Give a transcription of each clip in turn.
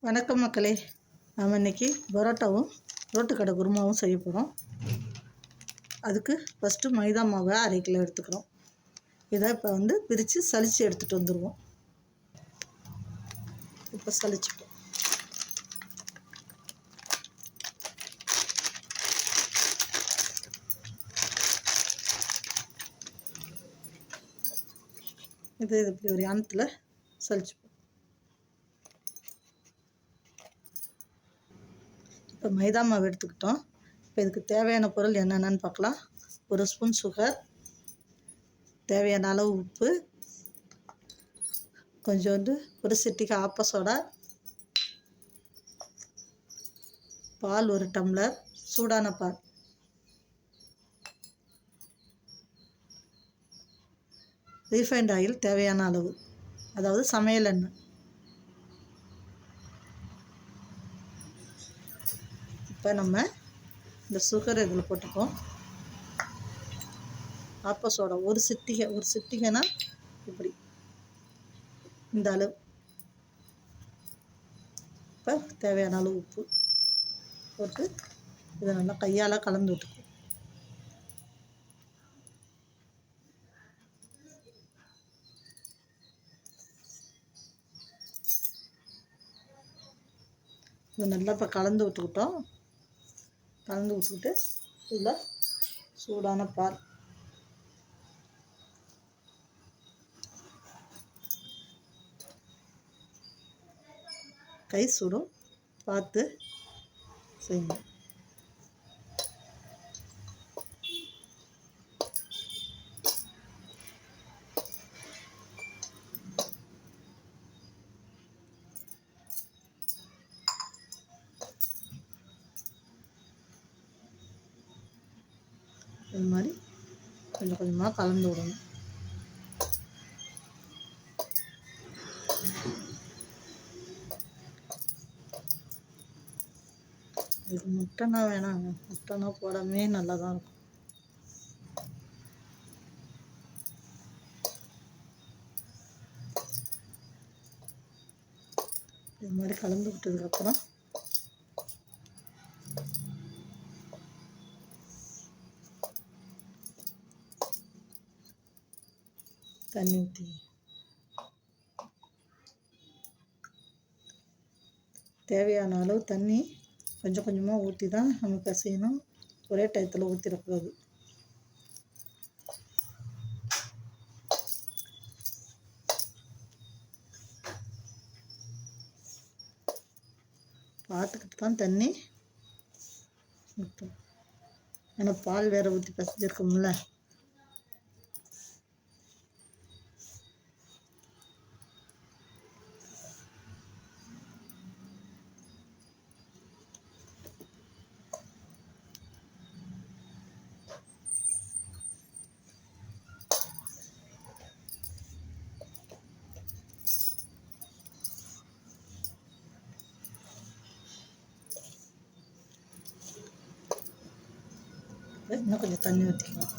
வணக்கம் மக்களே. நாம் இன்றைக்கி பரோட்டாவும் ரோட்டு கடை குருமாவும் செய்ய போகிறோம். அதுக்கு ஃபஸ்ட்டு மைதா மாவை 1/2 கிலோ எடுத்துக்கிறோம். இதை இப்போ பிரித்து சலித்து எடுத்துகிட்டு வந்துடுவோம். இப்போ சலிச்சுப்போம். இது இப்படி ஒரு யானத்தில் சலிச்சுப்போம். இப்போ மைதா மாவு எடுத்துக்கிட்டோம். இப்போ இதுக்கு தேவையான பொருள் என்னென்னு பார்க்கலாம். 1 ஸ்பூன் சுகர், தேவையான அளவு உப்பு, கொஞ்சோண்டு ஒரு சிட்டிகை ஆப்ப சோடா, பால் 1 டம்ளர், சூடான பால், ரீஃபைண்ட் ஆயில் தேவையான அளவு, அதாவது சமையல் எண்ணெய். இப்போ நம்ம இந்த சுகர் இதில் போட்டுப்போம். ஆப்ப சோடா ஒரு சிட்டிகைனா இப்படி இந்த அளவு. இப்போ தேவையான அளவு உப்பு போட்டு இதை நல்லா கையால் கலந்து விட்டுக்குவோம். இது நல்லா இப்போ கலந்து விட்டுக்கிட்டோம். கலந்து விட்டுக்கிட்டு இதில் சூடான பால், கை சுடும் பார்த்து செய்யுங்க. இது மாதிரி கொஞ்சம் கொஞ்சமாக கலந்து விடணும். இது முட்டைனா வேணாங்க, முட்டைனா போடாமே நல்லா தான் இருக்கும். இது மாதிரி கலந்து விட்டதுக்கப்புறம் தண்ணி ஊற்றி தேவையான அளவு தண்ணி கொஞ்சம் கொஞ்சமாக ஊற்றி தான் நம்ம பிசையணும். ஒரே டயத்தில் ஊற்றிடக்கூடாது. பார்த்துக்கிட்டு தான் தண்ணி ஊற்றும். ஏன்னா பால் வேறு ஊற்றி பிசைஞ்சிருக்கோம்ல. இன்னும் கொஞ்சம் தண்ணி ஊற்றிக்கலாம்.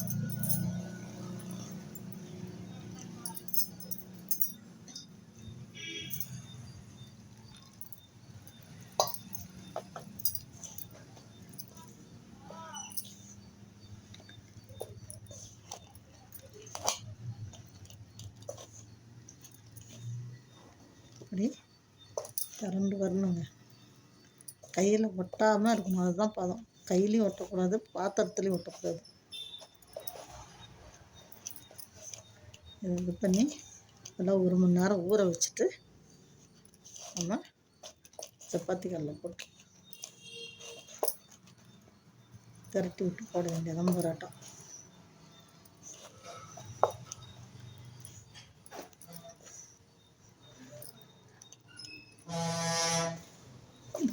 அப்படி திரண்டு வரணுங்க. கையில் ஒட்டாமல் இருக்கணும், அதுதான் பதம். கையிலையும் ஒட்டக்கூடாது, பாத்திரத்துலையும் ஒட்டக்கூடாது. இதை இது பண்ணி எல்லாம் 1 மணி நேரம் ஊற வச்சுட்டு நம்ம சப்பாத்தி கல்லில் போட்டு திரட்டி விட்டு போட வேண்டியதான் பரோட்டா.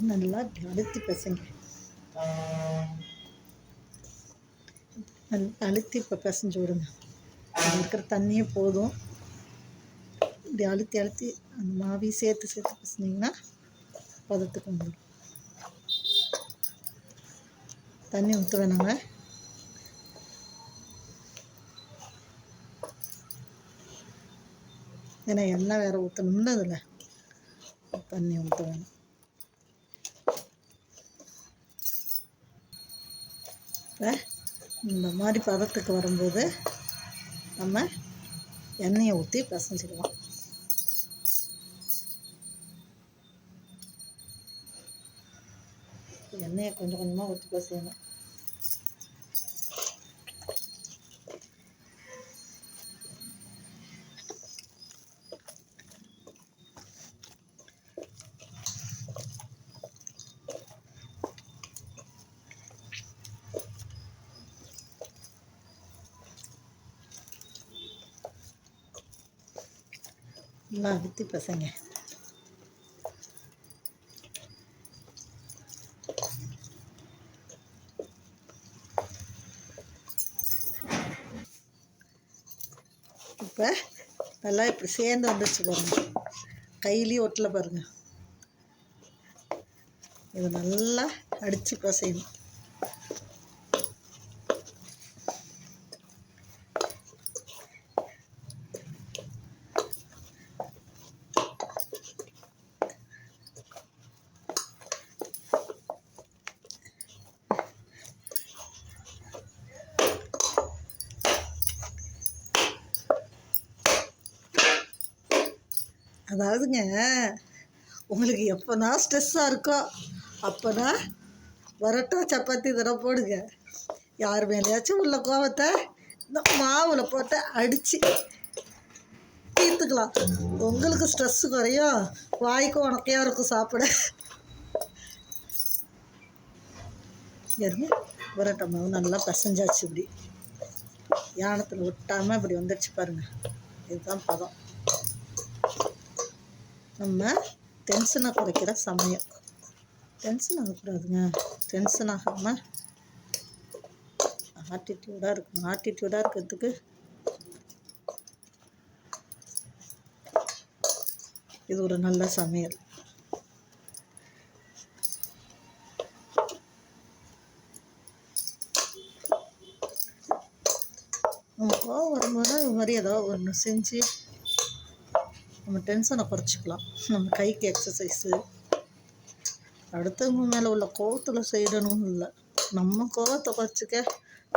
நல்லா அழுத்தி பசங்க, நல்லா அழுத்தி இப்போ பிசைஞ்சு விடுங்க. அதில் இருக்கிற தண்ணியே போதும். இப்படி அழுத்தி அழுத்தி அந்த மாவையும் சேர்த்து பிசைஞ்சிங்கன்னா பதத்துக்கு வந்துடும். தண்ணி ஊற்ற வேணாங்க. ஏன்னா எண்ணெய் வேறு ஊற்றணும்ல, அதில் தண்ணி ஊற்ற வேணும். இப்போ இந்த மாதிரி பதத்துக்கு வரும்போது நம்ம எண்ணெயை ஊற்றி பிசைஞ்சிக்கலாம். எண்ணெயை கொஞ்சம் கொஞ்சமாக ஊற்றி பிசையணும். நல்லா ஊற்றி பசங்க. இப்போ நல்லா இப்படி சேர்ந்து வந்துடுச்சு பாருங்கள், கையிலையும் ஒட்டலை பாருங்கள். இது நல்லா அடித்து பசையணும். அதாவதுங்க, உங்களுக்கு எப்போனா ஸ்ட்ரெஸ்ஸாக இருக்கோ அப்போனா பரோட்டா சப்பாத்தி இதெல்லாம் போடுங்க. யார் மேலேயாச்சும் உள்ள கோவத்தை இந்த மாவில் போட்டு அடித்து தீர்த்துக்கலாம். உங்களுக்கு ஸ்ட்ரெஸ்ஸு குறையும், வாய்க்கும் உனக்கையாக இருக்கும் சாப்பிட. இருங்க, பரோட்டா மாவு நல்லா பசைஞ்சாச்சு. இப்படி யானத்தில் விட்டாமல் இப்படி வந்துடுச்சு பாருங்கள். இதுதான் பதம். நம்ம டென்ஷனை குறைக்கிற சமயம். டென்ஷன் ஆகக்கூடாதுங்க. டென்ஷன் ஆகாமல் ஆட்டிடியூடாக இருக்கணும். ஆட்டிடியூடாக இருக்கிறதுக்கு இது ஒரு நல்ல சமையல். நம்ம கோவம் வரும்போது இது மாதிரி ஏதோ ஒன்று செஞ்சு நம்ம டென்ஷனை குறைச்சிக்கலாம். நம்ம கைக்கு எக்ஸசைஸு. அடுத்தவங்க மேலே உள்ள கோவத்தில் செய்யணும்னு இல்லை, நம்ம கோவத்தை குறைச்சிக்க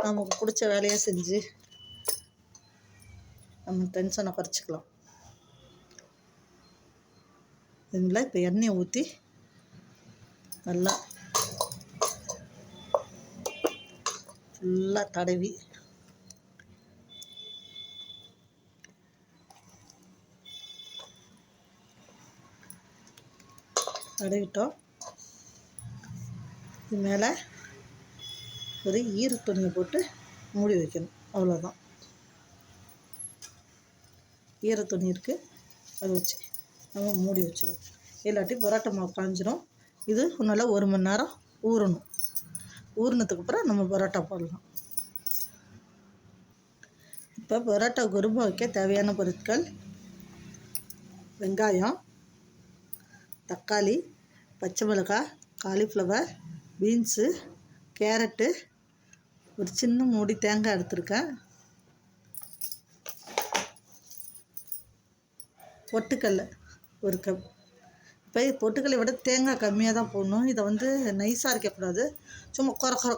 நமக்கு பிடிச்ச வேலையை செஞ்சு நம்ம டென்ஷனை குறைச்சிக்கலாம். இதுங்களா இப்போ எண்ணெயை ஊற்றி நல்லா ஃபுல்லாக தடவிட்டோம். இது மேலே ஒரு ஈர துணியை போட்டு மூடி வைக்கணும். அவ்வளோதான். ஈர துணி இருக்குது, அதை வச்சு நம்ம மூடி வச்சிடும். இல்லாட்டி பரோட்டா மாவு காஞ்சிடும். இது நல்லா 1 மணி நேரம் ஊறணும். ஊறினதுக்கு அப்புறம் நம்ம பரோட்டா போடலாம். இப்போ பரோட்டா குருமா வைக்க தேவையான பொருட்கள்: வெங்காயம், தக்காளி, பச்சை மிளகாய், காலிஃப்ளவர், பீன்ஸு, கேரட்டு, ஒரு சின்ன மூடி தேங்காய் எடுத்துருக்கேன், பொட்டுக்கடலை 1 கப். இப்போ பொட்டுக்கடலை விட தேங்காய் கம்மியாக தான் போடணும். இதை நைஸாக அரைக்கக்கூடாது, சும்மா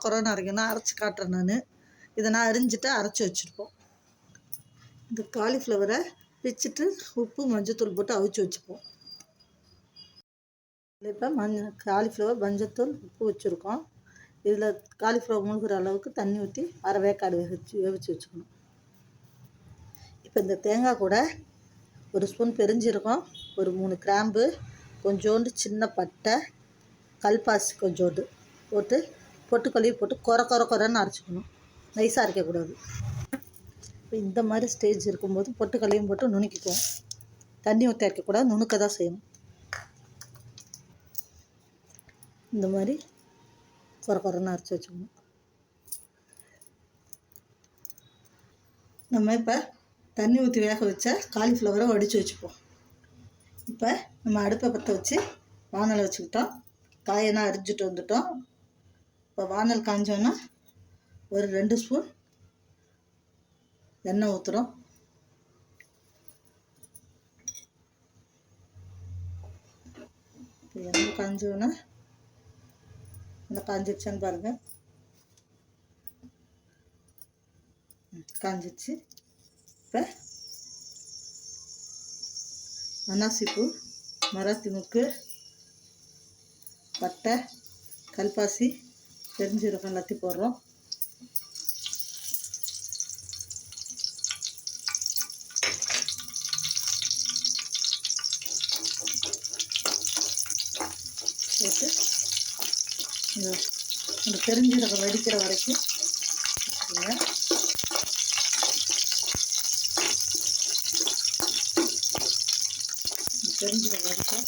குறன்னு அரைக்கணும். அரைச்சி காட்டுறேன் நான். இதை நான் அரிஞ்சிட்டு அரைச்சி வச்சுருப்போம். இந்த காலிஃப்ளவரை பிச்சுட்டு உப்பு மஞ்சத்தூள் போட்டு அவிச்சு வச்சுப்போம். இப்போ காலிஃப்ளவர் மஞ்சத்தூள் உப்பு வச்சுருக்கோம். இதில் காலிஃப்ளவர் மூழ்கிற அளவுக்கு தண்ணி ஊற்றி அரை வேக்காடு வேவிச்சு வச்சுக்கணும். இப்போ இந்த தேங்காய் கூட 1 ஸ்பூன் பெருஞ்சீரகம், ஒரு 3 கிராம்பு, கொஞ்சோண்டு சின்ன பட்டை, கல்பாசி கொஞ்சோண்டு போட்டு பொட்டுக்கொல்லையும் போட்டு குறன்னு அரைச்சிக்கணும். நைஸாக அரைக்கக்கூடாது. இப்போ இந்த மாதிரி ஸ்டேஜ் இருக்கும்போது பொட்டுக்கல்லையும் போட்டு நுணுக்கிக்குவோம். தண்ணி ஊற்றி அரைக்கக்கூடாது, நுணுக்க தான் செய்யணும். இந்த மாதிரி குறன்னு அரைச்சி வச்சுக்கணும். நம்ம இப்போ தண்ணி ஊற்றி வேக வச்ச காலிஃப்ளவரை வடித்து வச்சுப்போம். இப்போ நம்ம அடுப்பை பற்ற வச்சு வானல் வச்சுக்கிட்டோம். காயெல்லாம் அரிஞ்சிட்டு வந்துட்டோம். இப்போ வானல் காஞ்சோன்னா ஒரு 2 ஸ்பூன் எண்ணெய் ஊற்றுறோம். இப்போ எண்ணெய் காஞ்சோன்னா நல்லா காஞ்சிடுச்சான்னு பாருங்கள். காஞ்சிச்சு. இப்போ அன்னாசிப்பூ, மராத்தி முக்கு, பட்டை, கல்பாசி, பெருஞ்சீரகம் எல்லாத்தையும் போடுறோம். போட்டு இந்த பெருஞ்சீரகம் வெடிக்கிற வரைக்கும் வச்சுக்கோங்க. பெருஞ்சீரகம் வெடிக்கும்.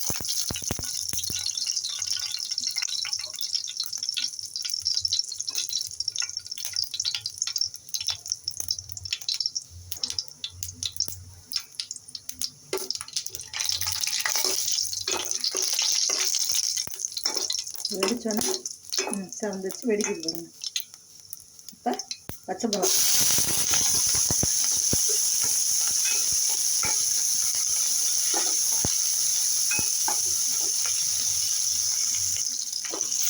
வெடிச்சோன்னே வந்துச்சு, வெடிக்குது பாருங்க. இப்போ பச்சை மிளகா,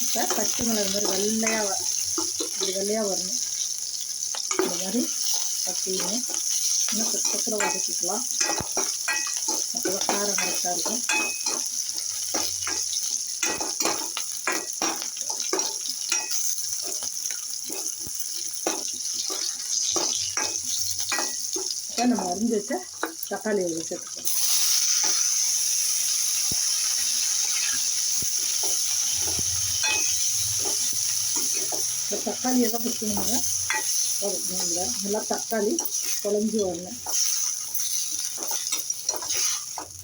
இப்போ பச்சை மிளகா மாதிரி வெள்ளையாக இப்படி வெள்ளையாக வரணும். இந்த மாதிரி பச்சையும் இன்னும் கொஞ்சம் வதக்கிக்கலாம். அப்போ காரம் கரெக்டாக இருக்கும். இப்போ நம்ம அரிஞ்சு வச்ச தக்காளி இதில் சேர்த்துக்கலாம். இந்த தக்காளியை தான் பிடிக்கணுங்க. நல்லா தக்காளி குழஞ்சி வரணும்.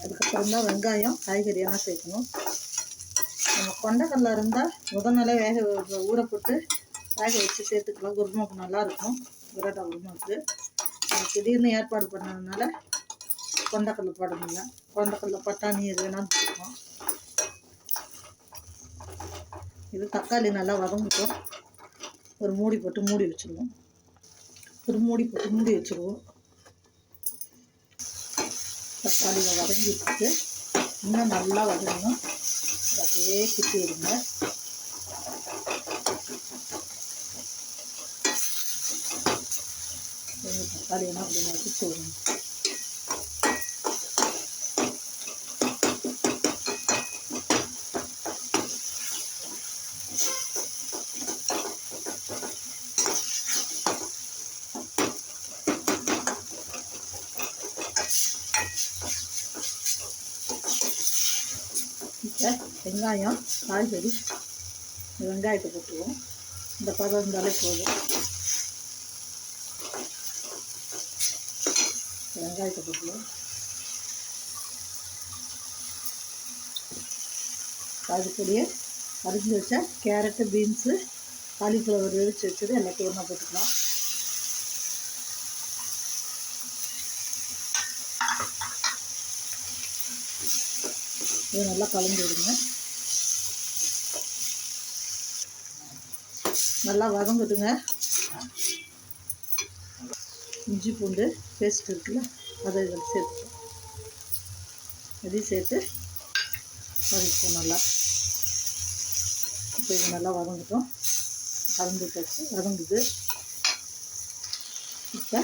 அதுக்கப்புறம் தான் வெங்காயம், காய்கறியெல்லாம் சேர்க்கணும். நம்ம கொண்டைக்கடலை இருந்தால் முதல் நாளே ஊற போட்டு வேக வச்சு சேர்த்துக்கலாம். குருமாவுக்கு நல்லாயிருக்கும். பரோட்டா குருமாவுக்கு திடீர்னு ஏற்பாடு பண்ணதுனால கொண்டைக்கடலை போடணும்ல. கொண்டைக்கடலை, பட்டாணி எது வேணாலும் சேர்க்கலாம். இது தக்காளி நல்லா வதங்கட்டும். ஒரு மூடி போட்டு மூடி வச்சுருவோம். தக்காளியில் வதங்கி வச்சுட்டு இன்னும் நல்லா வதங்கணும். அப்படியே கிட்டி விடுங்க. தக்காளியெல்லாம் அப்படி வதக்கிட்டு விடுங்க. இப்போ வெங்காயம், காய்கறி, வெங்காயத்தை போட்டுருவோம். இந்த பதம் இருந்தாலே போதும். வெங்காயத்தை போட்டுருவோம். அதுக்குள்ளேயே அரிஞ்சு வச்ச கேரட்டு, பீன்ஸு, காலிஃப்ளவர் வெடிச்சு வச்சது எல்லாத்தையும் ஒன்றா போட்டுக்கலாம். இது நல்லா கலந்து விடுங்க. நல்லா வதங்குதுங்க. இஞ்சி பூண்டு பேஸ்ட் இருக்குல்ல, அதை இதில் சேர்த்துக்கலாம். இதையும் சேர்த்து வதக்கிப்போம் நல்லா. இப்போ இது நல்லா வதங்கட்டும். கலந்துட்டு வதங்குது. இப்போ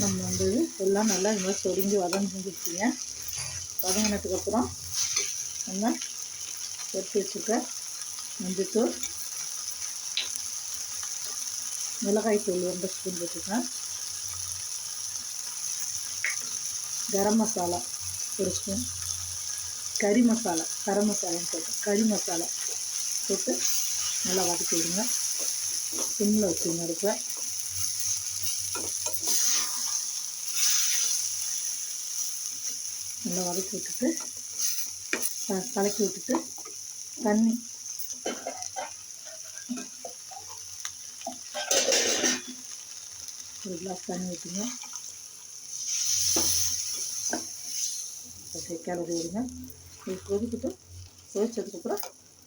நம்ம எல்லாம் நல்லா இந்த மாதிரி சொரிஞ்சு வதங்கிடுச்சிங்க. வதங்கினதுக்கப்புறம் நம்ம எடுத்து வச்சுக்க மஞ்சத்தூள், மிளகாய்த்தூள் 2 ஸ்பூன் போட்டுருக்கேன். கரம் மசாலா 1 ஸ்பூன், கறி மசாலான்னு சொல்லிட்டு கறி மசாலா போட்டு நல்லா வதக்கி விடுங்க. சிம்மில் வச்சுருங்க அடுப்பை. நல்லா வதக்கி விட்டுட்டு கலக்கி விட்டுட்டு தண்ணி ஒரு கிளாஸ் தண்ணி ஊற்றுங்க. கிளறி விடுங்க. இது கொதிச்சதுக்கப்புறம்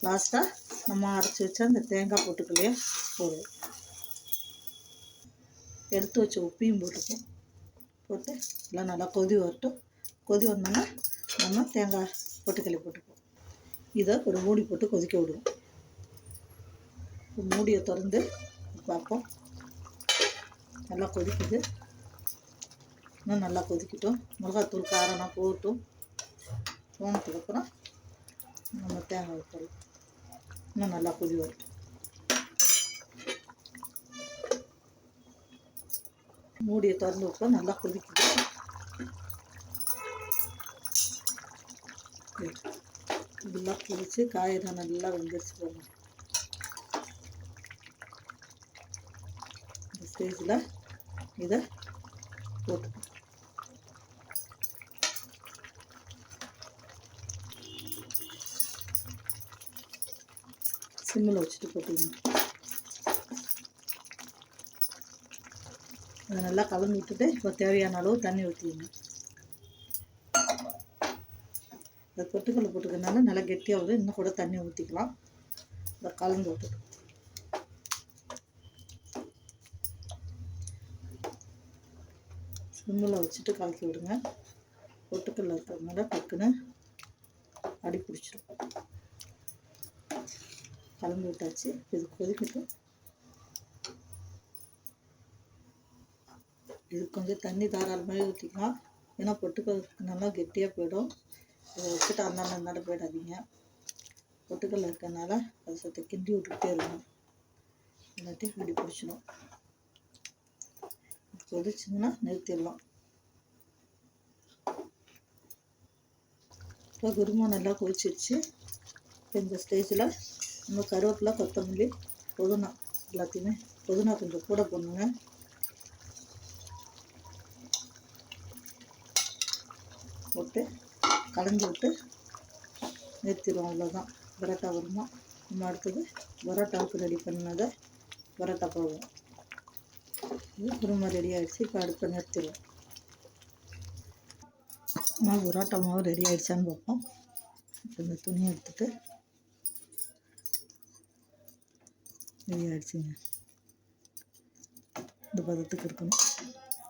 லாஸ்ட்டாக நம்ம அரைச்சி வச்சா அந்த தேங்காய் போட்டுக்கலையே போடுவோம். எடுத்து வச்ச உப்பையும் போட்டு எல்லாம் நல்லா கொதி வரட்டும். கொதி வந்தோன்னா நம்ம தேங்காய் பொட்டுக்கல்லை போட்டுப்போம். இதை ஒரு மூடி போட்டு கொதிக்க விடுவோம். மூடியை திறந்து பார்ப்போம். நல்லா கொதிக்குது. இன்னும் நல்லா கொதிக்கட்டும். மிளகாத்தூள் காரம்லாம் போகட்டும். போனதுக்கப்புறம் நம்ம தேங்காய் போடலாம். இன்னும் நல்லா கொதி வரும். மூடியை திறந்து விட்டா நல்லா கொதிக்குது. இதெல்லாம் கொதிச்சு காயெல்லாம் நல்லா வெந்துருச்சு போங்க. இந்த ஸ்டேஜில் இதை போட்டுக்கணும். சிம்மில் வச்சுட்டு போட்டிங்க. அதை நல்லா கலந்து விட்டுட்டு இப்போ தேவையான அளவு தண்ணி ஊற்றிங்க. இந்த பொட்டுக்கல்லை போட்டுக்கிறதுனால நல்லா கெட்டியாகுது. இன்னும் கூட தண்ணி ஊற்றிக்கலாம். இதை கலந்து விட்டுட்டு சிம்மில் வச்சுட்டு கலக்கி விடுங்க. பொட்டுக்கல்ல இருக்கிறதுனால டக்குன்னு அடி பிடிச்சிடும். கலந்து விட்டாச்சு. இது கொதிக்கட்டும். இது கொஞ்சம் தண்ணி தாராளமாக ஊற்றிக்கலாம். ஏன்னா பொட்டுக்கல் நல்லா கெட்டியாக போயிடும். இதை வச்சுட்டு அந்தாண்ட போயிடாதீங்க. பொட்டுக்கல்ல இருக்கிறதுனால அதை சற்று கிண்டி விட்டுக்கிட்டே இருக்கணும். எல்லாத்தையும் அடி பிடிச்சிடும். கொதிச்சுன்னா நிறுத்திடலாம். இப்போ குருமா நல்லா கொதிச்சிருச்சு. இப்போ இந்த ஸ்டேஜில் நம்ம கருவேப்பிலை, கொத்தமல்லி, புதினா எல்லாத்தையுமே புதினா கொஞ்சம் கூட போடணுங்க. போட்டு கலந்து விட்டு நிறுத்திடுவோம். அவ்வளோதான். பரோட்டா வருமா. நம்ம அடுத்தது பரோட்டாவுக்கு ரெடி பண்ணதை பரோட்டா போடுவோம். இது குருமா ரெடி ஆகிடுச்சு. இப்போ அடுப்பை நிறுத்திடுவோம். பரோட்டா மாவு ரெடி ஆகிடுச்சான்னு பார்ப்போம். இப்போ இந்த துணியை எடுத்துட்டு ரெடி ஆகிடுச்சுங்க. இந்த பதத்துக்கு இருக்கணும்.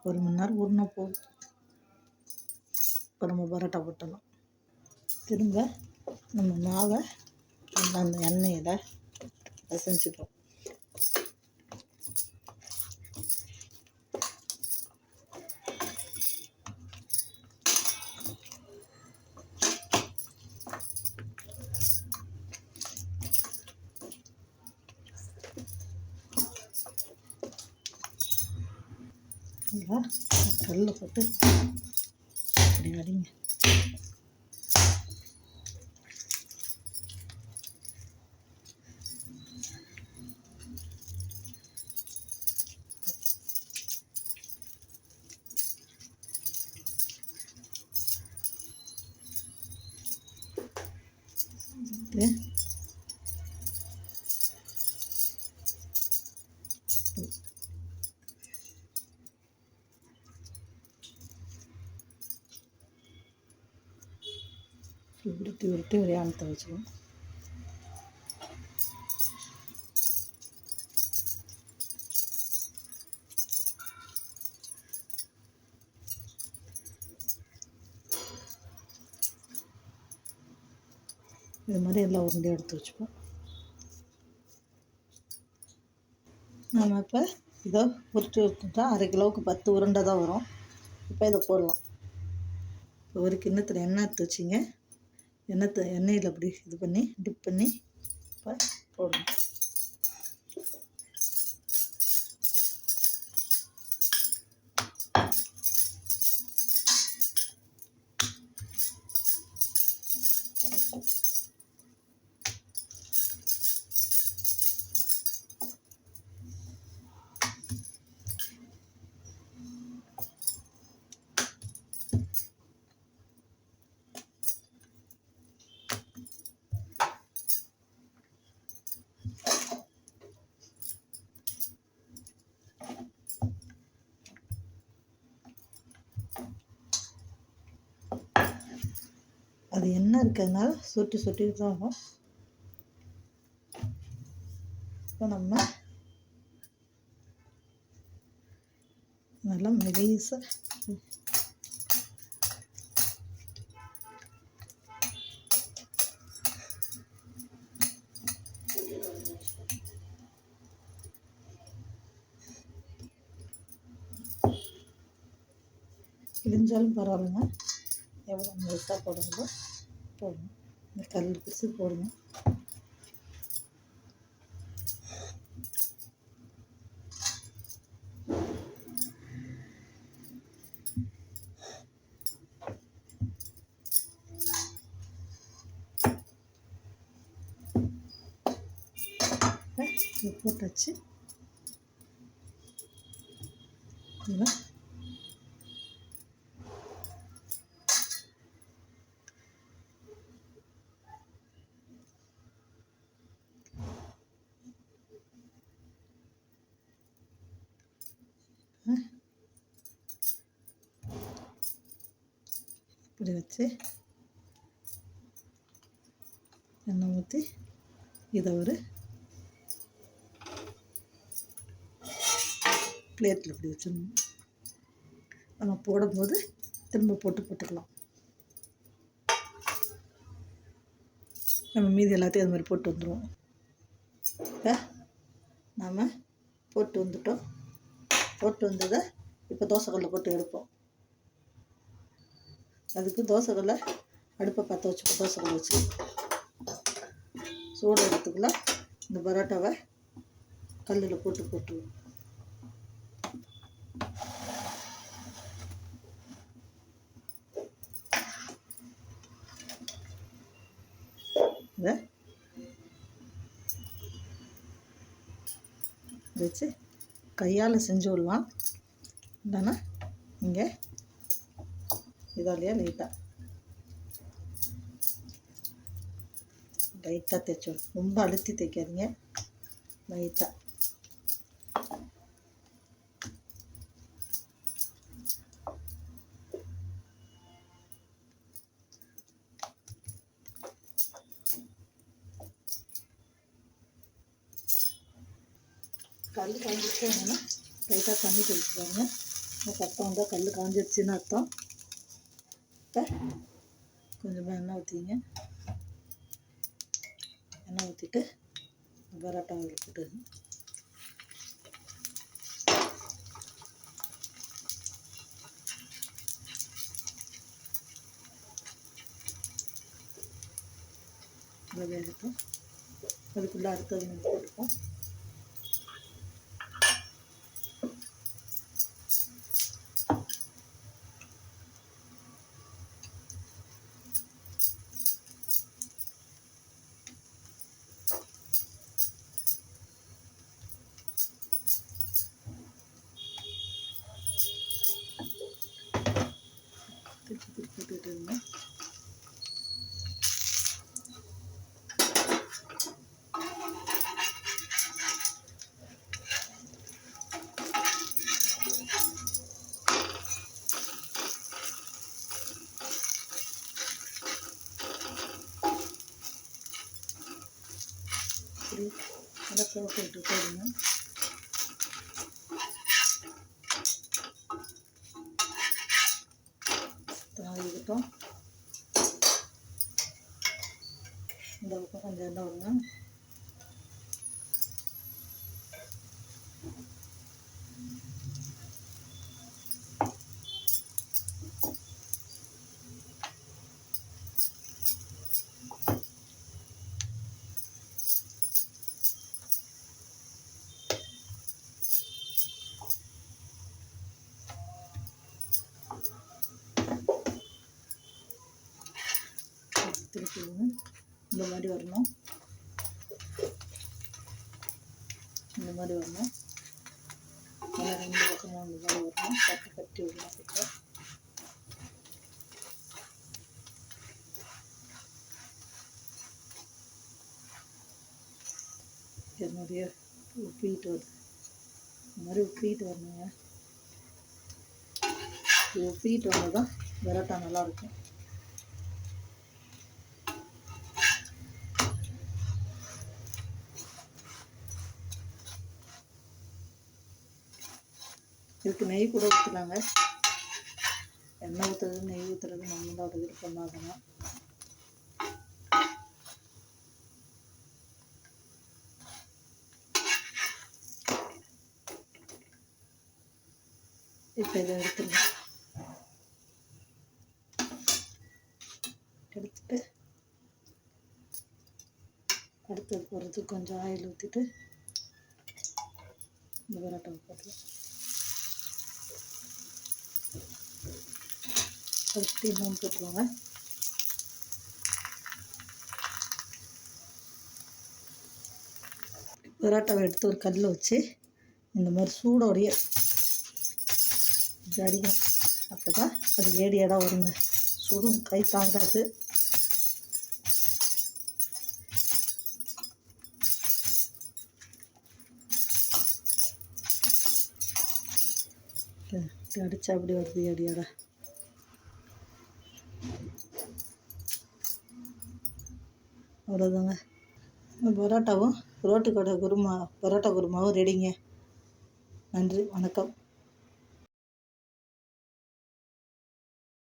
1 மணி நேரம் ஊறினா போகும். இப்போ நம்ம பரோட்டா போட்டலாம். திரும்ப நம்ம மாவை அந்த எண்ணெயில் பிசைஞ்சிடுறோம். கல்ல போட்டு அப்படி அடிங்க. உருட்டி உருட்டி ஒரே அழுத்த வச்சுக்கணும். இது மாதிரி எல்லாம் உருண்டையாக எடுத்து வச்சுப்போம். நம்ம இப்போ இதை உருட்டி எடுத்துட்டா 1/2 கிலோவுக்கு 10 உருண்டை தான் வரும். இப்போ இதை போடலாம். ஒரு கிண்ணத்தில் எண்ணெய் எடுத்து வச்சிங்க. எண்ணெயில் அப்படி இது பண்ணி டிப் பண்ணி இப்போ போடணும். அது எண்ணெய் இருக்கிறதுனால சுட்டு தான் ஆகும். இப்போ நம்ம நல்லா மெலிசாக கிழிஞ்சாலும் பரவாயில்லைங்க, எவ்வளோ முழுசாக போடுறதோ போடணும். இந்த கல் பிடிச்சி போடுங்க. போட்டாச்சு. இப்படி வச்சு எண்ணெய் ஊற்றி இதை ஒரு பிளேட்டில் இப்படி வச்சிடணும். நம்ம போடும்போது திரும்ப போட்டுக்கலாம். நம்ம மீதி எல்லாத்தையும் அது மாதிரி போட்டு வந்துடுவோம். இப்போ நாம் போட்டு வந்துட்டோம். போட்டு வந்ததை இப்போ தோசைக்கல்லில் போட்டு எடுப்போம். அதுக்கு தோசைக்கல்லை அடுப்பை பற்ற வச்சு தோசைக்கல்லை வச்சு சூடு எடுத்துக்குள்ள இந்த பரோட்டாவை கல்லில் போட்டுருவோம். இதை வச்சு கையால் செஞ்சு விடலாம். இல்லைன்னா இங்கே இதாலேயே லைட்டாக தைச்சி விடும். ரொம்ப அழுத்தி தைக்காதீங்க, லைட்டாக. கல் காஞ்சிச்சு என்னன்னா லைட்டாக தண்ணி தெளிச்சு பாருங்க. கட்டம் வந்தால் கல் காஞ்சிடுச்சின்னு அர்த்தம். இப்போ கொஞ்சமாக எண்ணெய் ஊற்றிங்க. எண்ணெய் ஊற்றிட்டு பரோட்டா போட்டு வேகட்டும். அதுக்குள்ளே அடுத்தது நம்ம போட்டுப்போம். திருப்பி போட்டுட்டு இருந்தேன். இப்படி அதை போட்டு போடுங்க. தாளிக்கட்டும். இந்த பக்கம் கொஞ்சம் எண்ணெய் விடுங்க. திருப்பி இந்த மாதிரி வரணும். இந்த மாதிரி வரணும். நல்லா ரெண்டு பக்கமும் இந்த மாதிரி வரணும். கட்டி கட்டி விடணும். இது மாதிரியே உப்பிட்டு வருது. இந்த மாதிரி உப்பிட்டு வரணுங்க. இது உப்பிட்டு வந்தால் தான் பரோட்டா நல்லாயிருக்கும். இதுக்கு நெய் கூட ஊற்றலாங்க. எண்ணெய் ஊற்றுறது நெய் ஊற்றுறது நம்மளோட விருப்பம் தான். இப்போ இதை எடுத்துருங்க. அடுத்தது போடுறதுக்கு கொஞ்சம் ஆயில் ஊற்றிட்டு இந்த பரோட்டாவை போட்டுருவோம். அதுக்கு இன்னும் போட்டுருவாங்க. பரோட்டாவை எடுத்து ஒரு கல்லில் வச்சு இந்த மாதிரி சூடோடைய இப்படி அடிக்கணும். அப்போ தான் அது ஏடி ஏடாக வருங்க. சுடும், கை தாங்காது. இப்படி அடித்தா அப்படி வருது ஏடி ஏடா. அவ்வளோதாங்க. பரோட்டாவும் ரோட்டு கடை பரோட்டா குருமாவும் ரெடிங்க. நன்றி, வணக்கம்.